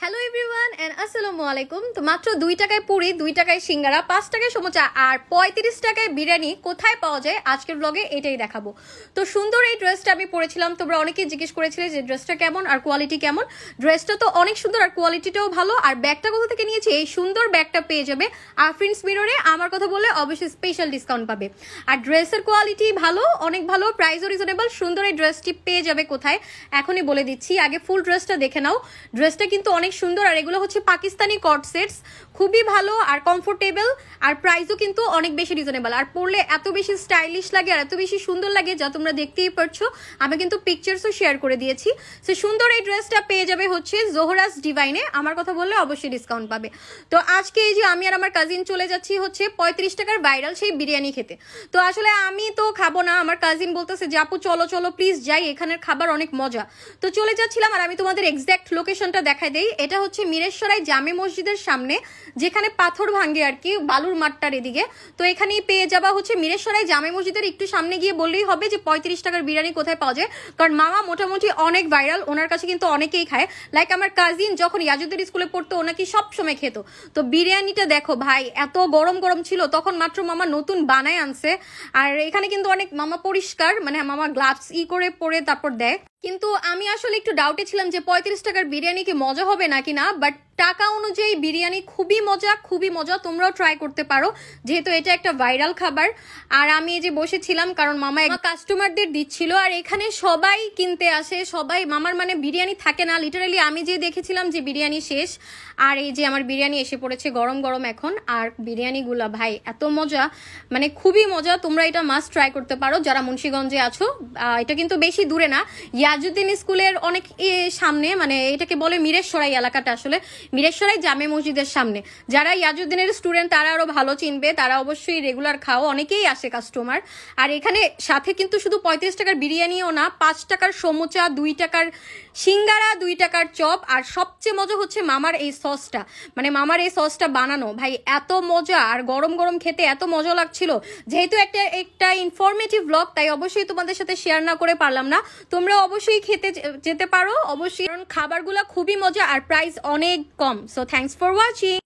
Hello everyone and আসসালামু আলাইকুম। তো মাত্র 2 টাকায় পুরি, 2 টাকায় সিঙ্গারা, 5 টাকায় সমোসা আর 35 টাকায় বিরিয়ানি কোথায় পাওয়া যায় আজকের ব্লগে এটাই দেখাবো। তো সুন্দর এই ড্রেসটা আমি পরেছিলাম, তোমরা অনেকেই জিজ্ঞেস করেছিলে যে ড্রেসটা কেমন আর কোয়ালিটি কেমন। ড্রেসটা তো অনেক সুন্দর আর কোয়ালিটিটাও ভালো। আর ব্যাগটা কোথা থেকে নিয়েছি? এই সুন্দর ব্যাগটা পেয়ে যাবে আফরিনস মিররে। আমার কথা বললে অবশ্যই স্পেশাল ডিসকাউন্ট পাবে। আর ড্রেসের কোয়ালিটি ভালো, অনেক ভালো, প্রাইসও রিজনেবল। সুন্দর এই ড্রেসটি পেয়ে যাবে কোথায় এখনই বলে দিচ্ছি। আগে ফুল ড্রেসটা দেখে নাও। ড্রেসটা কিন্তু অনেক সুন্দর আর এগুলো হচ্ছে পাকিস্তানি কট সেটস, খুবই ভালো আর কমফোর্টেবল আর প্রাইসও কিন্তু অনেক বেশি রিজনেবল। আর পরলে এত বেশি স্টাইলিশ লাগে আর এত বেশি সুন্দর লাগে যা তোমরা দেখতেই পারছো। আমি কিন্তু পিকচারসও শেয়ার করে দিয়েছি। সো সুন্দর এই ড্রেসটা পেয়ে যাবে হচ্ছে জোহরাস ডিভাইনে। আমার কথা বললে অবশ্যই ডিসকাউন্ট পাবে। তো আজকে এই যে আমি আর আমার কাজিন চলে যাচ্ছি হচ্ছে 35 টাকার ভাইরাল সেই বিরিয়ানি খেতে। তো আসলে আমি তো খাবো না, আমার কাজিন বলতেছে যে আপু চলো চলো প্লিজ যাই, এখানের খাবার অনেক মজা। তো চলে যাচ্ছিলাম। আর আমি তোমাদের এক্সাক্ট লোকেশনটা দেখাই দেই। এটা হচ্ছে মিরেশ্বরাই জামে মসজিদের সামনে, যেখানে পাথর ভাঙ্গে আর কি, বালুর মাঠটার এদিকে। তো এখানেই পেয়ে যাবা হচ্ছে মিরেশ্বরাই জামে মসজিদের একটু সামনে গিয়ে বললেই হবে যে 35 টাকার বিরিয়ানি কোথায় পাওয়া যায়। কারণ মামা মোটামুটি অনেক ভাইরাল, ওনার কাছে কিন্তু অনেকেই খায়। লাইক আমার কাজিন যখন ইয়াজুদ্দের স্কুলে পড়তো ও নাকি সব সময় খেত। তো বিরিয়ানিটা দেখো ভাই, এত গরম গরম ছিল, তখন মাত্র মামা নতুন বানায় আনছে। আর এখানে কিন্তু অনেক মামা পরিষ্কার, মানে মামা গ্লাভস করে পরে তারপর দেয়। কিন্তু আমি আসলে একটু ডাউটে ছিলাম যে 35 টাকার বিরিয়ানি কি মজা হবে নাকি না, বাট টাকা অনুযায়ী বিরিয়ানি খুবই মজা, খুবই মজা। তোমরাও ট্রাই করতে পারো যেহেতু এটা একটা ভাইরাল খাবার। আর আমি এই যে বসেছিলাম কারণ মামা কাস্টমারদের দিচ্ছিল। আর এখানে সবাই কিনতে আসে, সবাই মামার মানে বিরিয়ানি থাকে না লিটারালি। আমি যে দেখেছিলাম যে বিরিয়ানি শেষ, আর এই যে আমার বিরিয়ানি এসে পড়েছে গরম গরম এখন। আর বিরিয়ানিগুলা ভাই এত মজা, মানে খুবই মজা। তোমরা এটা মাস্ট ট্রাই করতে পারো যারা মুন্সিগঞ্জে আছো। এটা কিন্তু বেশি দূরে না, ইয়াজুদ্দিন স্কুলের অনেক সামনে, মানে এটাকে বলে মিরেশ্বরাই এলাকাটা, আসলে মিরেশ্বরাই জামে মসজিদের সামনে। যারা ইয়াজুদ্দিনের স্টুডেন্ট তারা আরো ভালো চিনবে, তারা অবশ্যই রেগুলার খাও, অনেকেই আসে কাস্টমার। আর এখানে সাথে কিন্তু শুধু 35 টাকার বিরিয়ানিও না, 5 টাকার সমোচা, 2 টাকার সিঙ্গারা, 2 টাকার চপ। আর সবচেয়ে মজা হচ্ছে মামার এই সসটা, মানে মামার এই সসটা বানানো ভাই এত মজা। আর গরম গরম খেতে এত মজা লাগছিল। যেহেতু একটা ইনফরমেটিভ ব্লগ, তাই অবশ্যই তোমাদের সাথে শেয়ার না করে পারলাম না। তোমরা অবশ্যই খেতে যেতে পারো অবশ্যই, কারণ খাবারগুলো খুবই মজা আর প্রাইস অনেক কম। So thanks for watching.